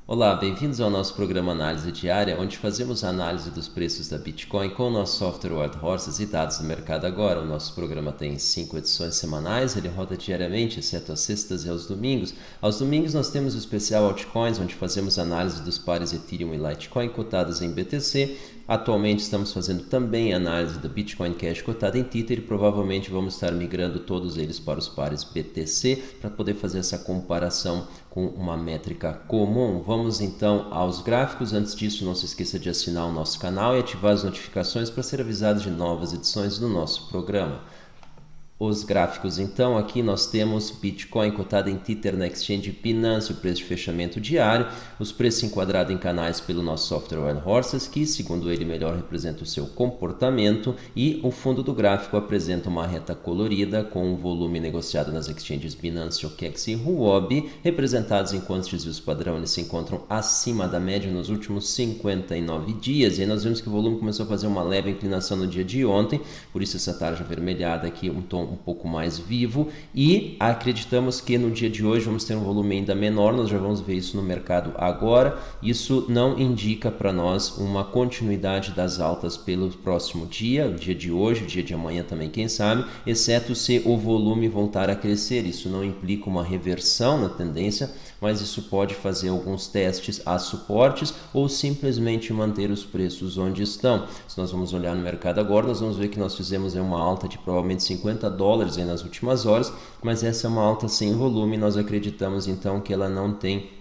Olá, bem-vindos ao nosso programa Análise Diária, onde fazemos a análise dos preços da Bitcoin com o nosso software Wild Horses e dados do mercado agora. O nosso programa tem 5 edições semanais, ele roda diariamente, exceto às sextas e aos domingos. Aos domingos nós temos o especial Altcoins, onde fazemos análise dos pares Ethereum e Litecoin cotados em BTC. Atualmente estamos fazendo também análise do Bitcoin Cash cotado em Tether e provavelmente vamos estar migrando todos eles para os pares BTC para poder fazer essa comparação com uma métrica comum. Vamos então aos gráficos. Antes disso, não se esqueça de assinar o nosso canal e ativar as notificações para ser avisado de novas edições do nosso programa. Os gráficos, então, aqui nós temos Bitcoin cotado em Tether na Exchange Binance, o preço de fechamento diário, os preços enquadrados em canais pelo nosso software Wild Horses, que, segundo ele, melhor representa o seu comportamento, e o fundo do gráfico apresenta uma reta colorida com o volume negociado nas exchanges Binance, OKEX e Huobi, representados enquanto os desvios padrão eles se encontram acima da média nos últimos 59 dias, e aí nós vemos que o volume começou a fazer uma leve inclinação no dia de ontem, por isso essa tarja avermelhada aqui, um tom um pouco mais vivo, e acreditamos que no dia de hoje vamos ter um volume ainda menor. Nós já vamos ver isso no mercado agora. Isso não indica para nós uma continuidade das altas pelo próximo dia, o dia de hoje, o dia de amanhã também, quem sabe, exceto se o volume voltar a crescer. Isso não implica uma reversão na tendência, mas isso pode fazer alguns testes a suportes ou simplesmente manter os preços onde estão. Se nós vamos olhar no mercado agora, nós vamos ver que nós fizemos uma alta de provavelmente $50 aí nas últimas horas, mas essa é uma alta sem volume. Nós acreditamos então que ela não tem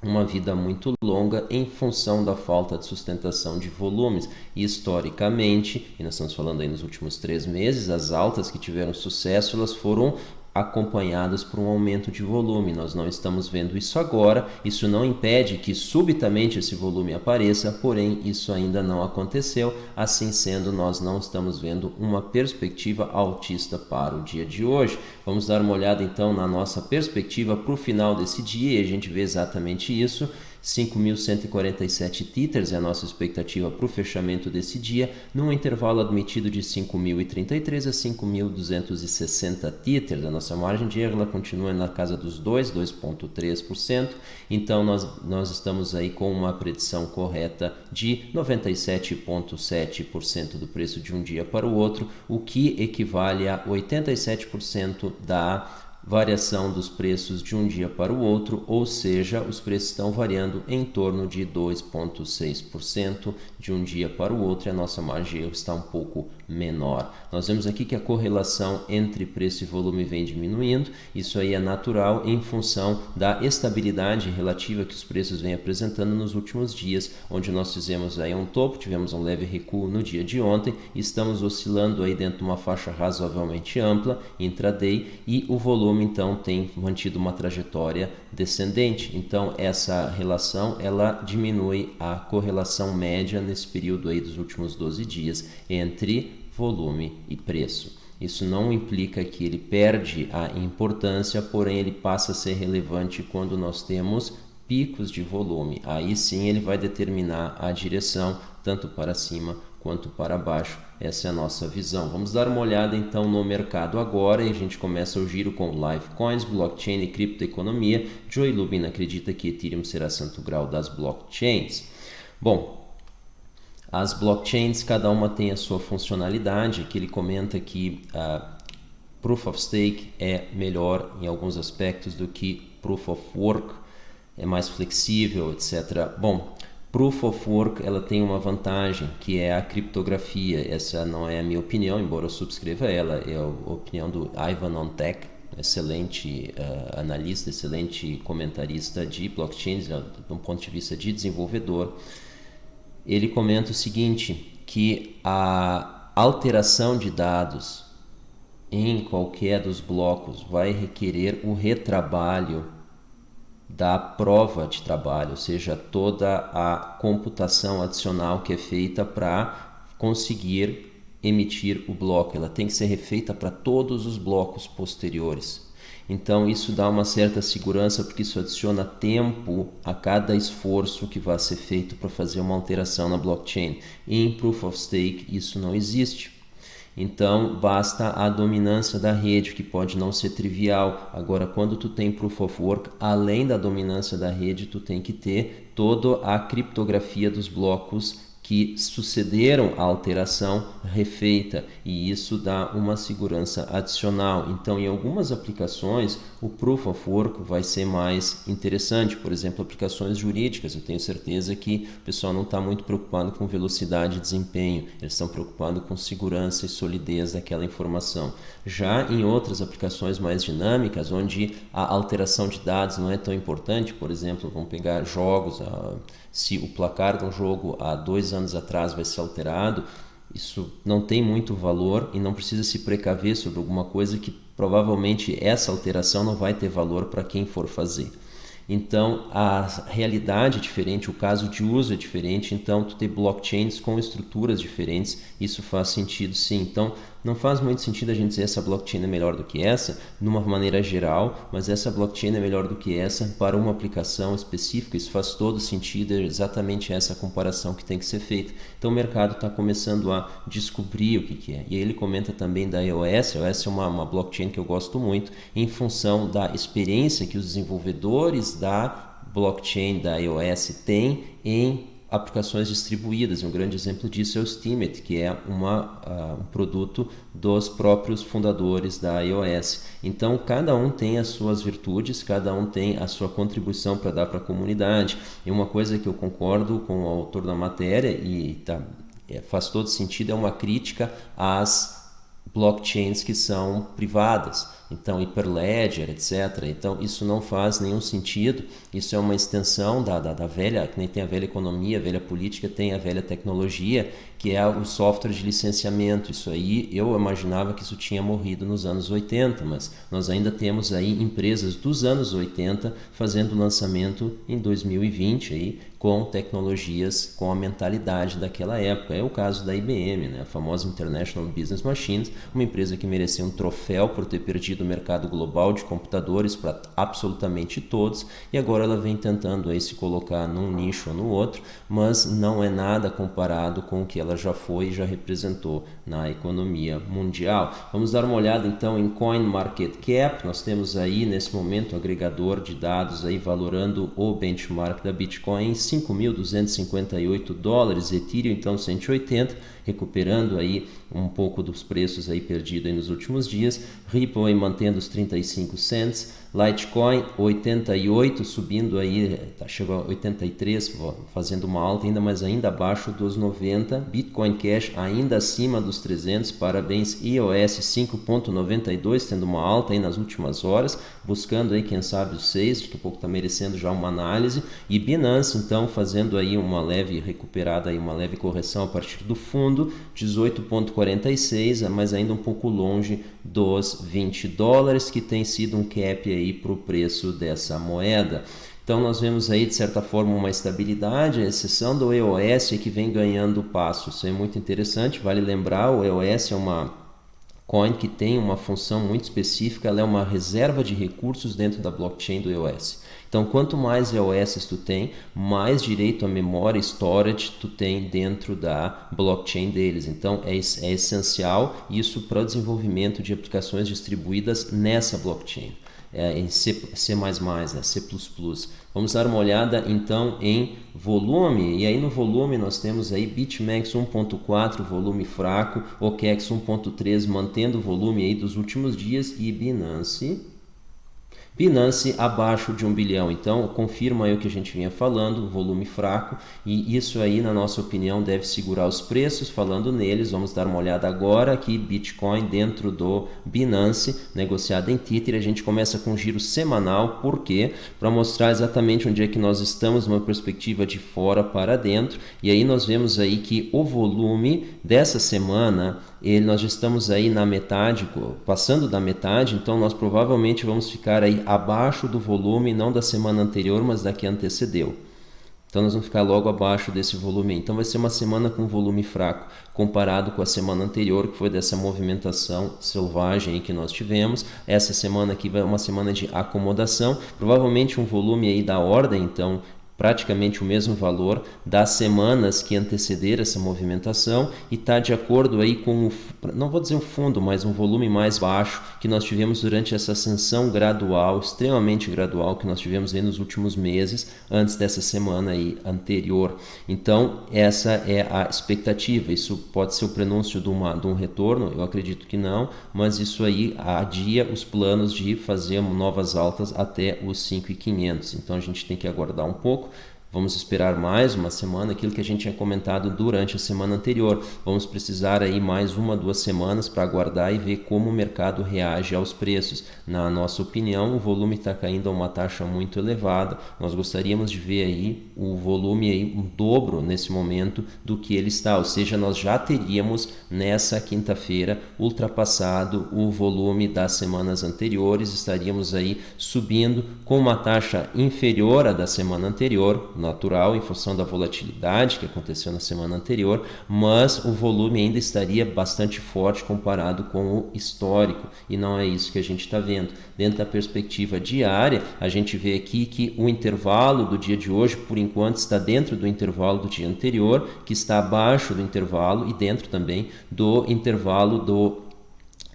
uma vida muito longa em função da falta de sustentação de volumes. E historicamente, e nós estamos falando aí nos últimos 3 meses, as altas que tiveram sucesso, elas foram acompanhadas por um aumento de volume. Nós não estamos vendo isso agora, isso não impede que subitamente esse volume apareça, porém isso ainda não aconteceu. Assim sendo, nós não estamos vendo uma perspectiva altista para o dia de hoje. Vamos dar uma olhada então na nossa perspectiva para o final desse dia e a gente vê exatamente isso. 5.147 Tethers é a nossa expectativa para o fechamento desse dia, num intervalo admitido de 5.033 a 5.260 Tethers. A nossa margem de erro ela continua na casa dos 2,3%, então nós estamos aí com uma predição correta de 97,7% do preço de um dia para o outro, o que equivale a 87% da variação dos preços de um dia para o outro, ou seja, os preços estão variando em torno de 2,6% de um dia para o outro e a nossa margem de erro está um pouco menor. Nós vemos aqui que a correlação entre preço e volume vem diminuindo, isso aí é natural em função da estabilidade relativa que os preços vêm apresentando nos últimos dias, onde nós fizemos aí um topo, tivemos um leve recuo no dia de ontem, estamos oscilando aí dentro de uma faixa razoavelmente ampla, intraday, e o volume então tem mantido uma trajetória descendente. Então essa relação ela diminui a correlação média nesse período aí dos últimos 12 dias entre volume e preço. Isso não implica que ele perde a importância, porém ele passa a ser relevante quando nós temos picos de volume. Aí sim ele vai determinar a direção tanto para cima quanto para baixo. Essa é a nossa visão. Vamos dar uma olhada então no mercado agora e a gente começa o giro com Litecoins, blockchain e criptoeconomia. Joey Lubin acredita que Ethereum será santo grau das blockchains. Bom, as blockchains, cada uma tem a sua funcionalidade. Aqui ele comenta que Proof of Stake é melhor em alguns aspectos do que Proof of Work, é mais flexível, etc. Bom, Proof of Work ela tem uma vantagem que é a criptografia. Essa não é a minha opinião, embora eu subscreva ela, é a opinião do Ivan Ontek, excelente analista, excelente comentarista de blockchains, de um ponto de vista de desenvolvedor. Ele comenta o seguinte, que a alteração de dados em qualquer dos blocos vai requerer o retrabalho da prova de trabalho, ou seja, toda a computação adicional que é feita para conseguir emitir o bloco, ela tem que ser refeita para todos os blocos posteriores. Então isso dá uma certa segurança, porque isso adiciona tempo a cada esforço que vai ser feito para fazer uma alteração na blockchain. Em Proof of Stake isso não existe. Então, basta a dominância da rede, que pode não ser trivial. Agora, quando tu tem Proof of Work, além da dominância da rede, tu tem que ter toda a criptografia dos blocos que sucederam a alteração refeita, e isso dá uma segurança adicional. Então, em algumas aplicações, o Proof of Work vai ser mais interessante. Por exemplo, aplicações jurídicas. Eu tenho certeza que o pessoal não está muito preocupado com velocidade e desempenho, eles estão preocupados com segurança e solidez daquela informação. Já em outras aplicações mais dinâmicas, onde a alteração de dados não é tão importante, por exemplo, vamos pegar jogos, se o placar de um jogo há 2 anos atrás vai ser alterado, isso não tem muito valor e não precisa se precaver sobre alguma coisa que provavelmente essa alteração não vai ter valor para quem for fazer. Então, a realidade é diferente, o caso de uso é diferente, então tu ter blockchains com estruturas diferentes, isso faz sentido sim. Então, não faz muito sentido a gente dizer essa blockchain é melhor do que essa, numa maneira geral, mas essa blockchain é melhor do que essa para uma aplicação específica, isso faz todo sentido, é exatamente essa comparação que tem que ser feita. Então, o mercado está começando a descobrir o que é. E aí ele comenta também da EOS, a EOS é uma blockchain que eu gosto muito, em função da experiência que os desenvolvedores da blockchain da iOS tem em aplicações distribuídas. Um grande exemplo disso é o Steemit, que é um produto dos próprios fundadores da iOS. Então, cada um tem as suas virtudes, cada um tem a sua contribuição para dar para a comunidade. E uma coisa que eu concordo com o autor da matéria, e faz todo sentido, é uma crítica às blockchains que são privadas, então Hyperledger, etc. Então isso não faz nenhum sentido, isso é uma extensão da velha, que nem tem a velha economia, a velha política, tem a velha tecnologia, que é o software de licenciamento. Isso aí, eu imaginava que isso tinha morrido nos anos 80, mas nós ainda temos aí empresas dos anos 80 fazendo lançamento em 2020 aí, com tecnologias, com a mentalidade daquela época. É o caso da IBM, né? A famosa International Business Machines, uma empresa que merecia um troféu por ter perdido o mercado global de computadores para absolutamente todos, e agora ela vem tentando aí se colocar num nicho ou no outro, mas não é nada comparado com o que ela já foi e já representou na economia mundial. Vamos dar uma olhada então em CoinMarketCap. Nós temos aí nesse momento um agregador de dados aí valorando o benchmark da Bitcoin em $5.258, Ethereum então 180, recuperando aí um pouco dos preços aí perdidos aí nos últimos dias, Ripple aí mantendo os 35 cents, Litecoin 88, subindo aí, chegou a 83, fazendo uma alta ainda, mas ainda abaixo dos 90, Bitcoin Cash ainda acima dos 300, parabéns, EOS 5.92, tendo uma alta aí nas últimas horas, buscando aí quem sabe os 6, daqui a pouco está merecendo já uma análise, e Binance então fazendo aí uma leve recuperada, aí uma leve correção a partir do fundo, 18.46, mas ainda um pouco longe dos $20, que tem sido um cap aí para o preço dessa moeda. Então nós vemos aí de certa forma uma estabilidade, a exceção do EOS que vem ganhando passo. Isso é muito interessante, vale lembrar, o EOS é uma coin que tem uma função muito específica, ela é uma reserva de recursos dentro da blockchain do EOS. Então, quanto mais EOS tu tem, mais direito à memória storage tu tem dentro da blockchain deles. Então, é essencial isso para o desenvolvimento de aplicações distribuídas nessa blockchain. Em C++, né? C++. Vamos dar uma olhada então em volume, e aí no volume nós temos aí BitMEX 1.4, volume fraco, OKEx 1.3 mantendo o volume aí dos últimos dias, e Binance abaixo de 1 bilhão, então confirma aí o que a gente vinha falando, volume fraco, e isso aí na nossa opinião deve segurar os preços. Falando neles, vamos dar uma olhada agora aqui, Bitcoin dentro do Binance, negociado em Tether. A gente começa com um giro semanal, por quê? Para mostrar exatamente onde é que nós estamos numa perspectiva de fora para dentro, e aí nós vemos aí que o volume dessa semana, nós já estamos aí na metade, passando da metade, então nós provavelmente vamos ficar aí abaixo do volume, não da semana anterior, mas da que antecedeu. Então nós vamos ficar logo abaixo desse volume. Então vai ser uma semana com volume fraco, comparado com a semana anterior, que foi dessa movimentação selvagem que nós tivemos. Essa semana aqui vai uma semana de acomodação, provavelmente um volume aí da ordem, então, praticamente o mesmo valor das semanas que antecederam essa movimentação e está de acordo aí com, não vou dizer o fundo, mas um volume mais baixo que nós tivemos durante essa ascensão gradual, extremamente gradual, que nós tivemos aí nos últimos meses, antes dessa semana aí anterior. Então, essa é a expectativa. Isso pode ser o prenúncio de um retorno? Eu acredito que não, mas isso aí adia os planos de fazer novas altas até os 5.500. Então, a gente tem que aguardar um pouco. Vamos esperar mais uma semana, aquilo que a gente tinha comentado durante a semana anterior. Vamos precisar aí mais 1 ou 2 semanas para aguardar e ver como o mercado reage aos preços. Na nossa opinião, o volume está caindo a uma taxa muito elevada. Nós gostaríamos de ver aí o volume aí um dobro nesse momento do que ele está. Ou seja, nós já teríamos nessa quinta-feira ultrapassado o volume das semanas anteriores. Estaríamos aí subindo com uma taxa inferior à da semana anterior, natural em função da volatilidade que aconteceu na semana anterior, mas o volume ainda estaria bastante forte comparado com o histórico, e não é isso que a gente está vendo. Dentro da perspectiva diária, a gente vê aqui que o intervalo do dia de hoje, por enquanto, está dentro do intervalo do dia anterior, que está abaixo do intervalo e dentro também do intervalo do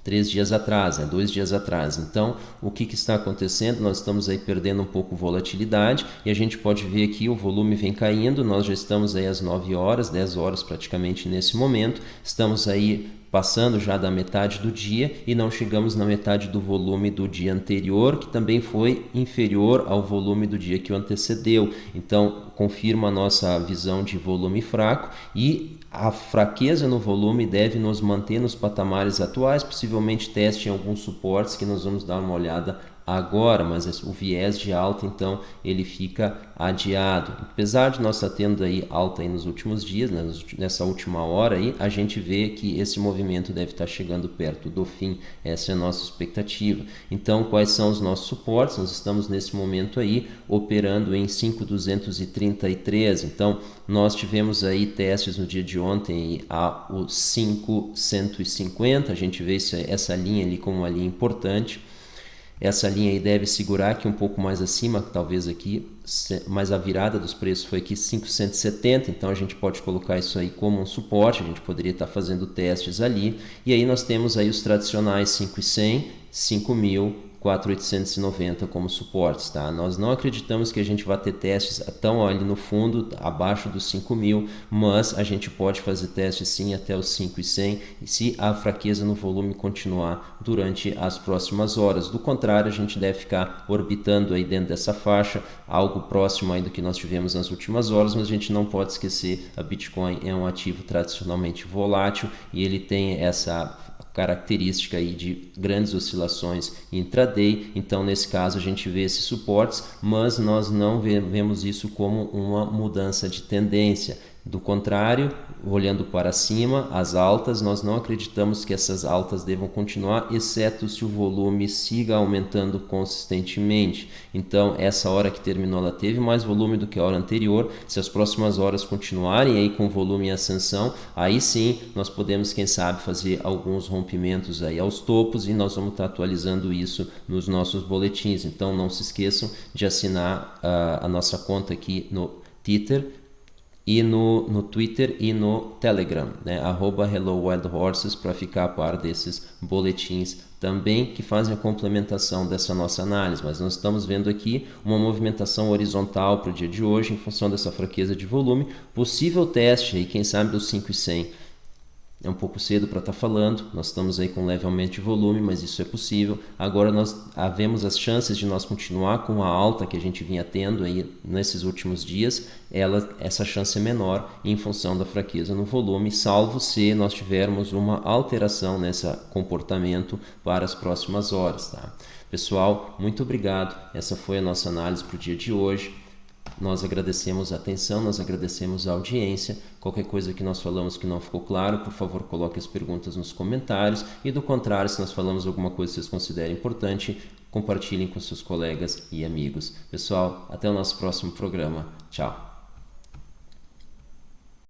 3 dias atrás, 2 dias atrás. Então, o que está acontecendo? Nós estamos aí perdendo um pouco volatilidade e a gente pode ver aqui o volume vem caindo. Nós já estamos aí às 9 horas, 10 horas praticamente nesse momento. Estamos aí passando já da metade do dia e não chegamos na metade do volume do dia anterior, que também foi inferior ao volume do dia que o antecedeu. Então, confirma a nossa visão de volume fraco e a fraqueza no volume deve nos manter nos patamares atuais, possivelmente teste em alguns suportes que nós vamos dar uma olhada agora, mas o viés de alta então ele fica adiado. Apesar de nós estar tendo aí alta aí nos últimos dias, né, nessa última hora aí, a gente vê que esse movimento deve estar chegando perto do fim. Essa é a nossa expectativa. Então, quais são os nossos suportes? Nós estamos nesse momento aí operando em 5.233. Então, nós tivemos aí testes no dia de ontem a os 5.150. A gente vê essa linha ali como uma linha importante. Essa linha aí deve segurar aqui um pouco mais acima, talvez aqui, mas a virada dos preços foi aqui 5.170, então a gente pode colocar isso aí como um suporte, a gente poderia estar fazendo testes ali, e aí nós temos aí os tradicionais 5.100, 5.000, 4.890 como suportes, tá? Nós não acreditamos que a gente vai ter testes tão ali no fundo, abaixo dos 5.000, mas a gente pode fazer testes sim até os 5.100 se a fraqueza no volume continuar durante as próximas horas. Do contrário, a gente deve ficar orbitando aí dentro dessa faixa, algo próximo aí do que nós tivemos nas últimas horas, mas a gente não pode esquecer, a Bitcoin é um ativo tradicionalmente volátil e ele tem essa característica aí de grandes oscilações intraday. Então, nesse caso, a gente vê esses suportes, mas nós não vemos isso como uma mudança de tendência. Do contrário, olhando para cima, as altas, nós não acreditamos que essas altas devam continuar, exceto se o volume siga aumentando consistentemente. Então, essa hora que terminou, ela teve mais volume do que a hora anterior. Se as próximas horas continuarem aí com volume em ascensão, aí sim nós podemos, quem sabe, fazer alguns rompimentos aí aos topos e nós vamos estar atualizando isso nos nossos boletins. Então, não se esqueçam de assinar a nossa conta aqui no Twitter e no Twitter e no Telegram, né? @HelloWildHorses, para ficar a par desses boletins também que fazem a complementação dessa nossa análise. Mas nós estamos vendo aqui uma movimentação horizontal para o dia de hoje em função dessa fraqueza de volume, possível teste aí, quem sabe dos 5.100. É um pouco cedo para estar falando, nós estamos aí com um leve aumento de volume, mas isso é possível. Agora nós havemos as chances de nós continuar com a alta que a gente vinha tendo aí nesses últimos dias, essa chance é menor em função da fraqueza no volume, salvo se nós tivermos uma alteração nesse comportamento para as próximas horas, tá? Pessoal, muito obrigado, essa foi a nossa análise para o dia de hoje. Nós agradecemos a atenção, nós agradecemos a audiência. Qualquer coisa que nós falamos que não ficou claro, por favor, coloque as perguntas nos comentários. E do contrário, se nós falamos alguma coisa que vocês considerem importante, compartilhem com seus colegas e amigos. Pessoal, até o nosso próximo programa. Tchau!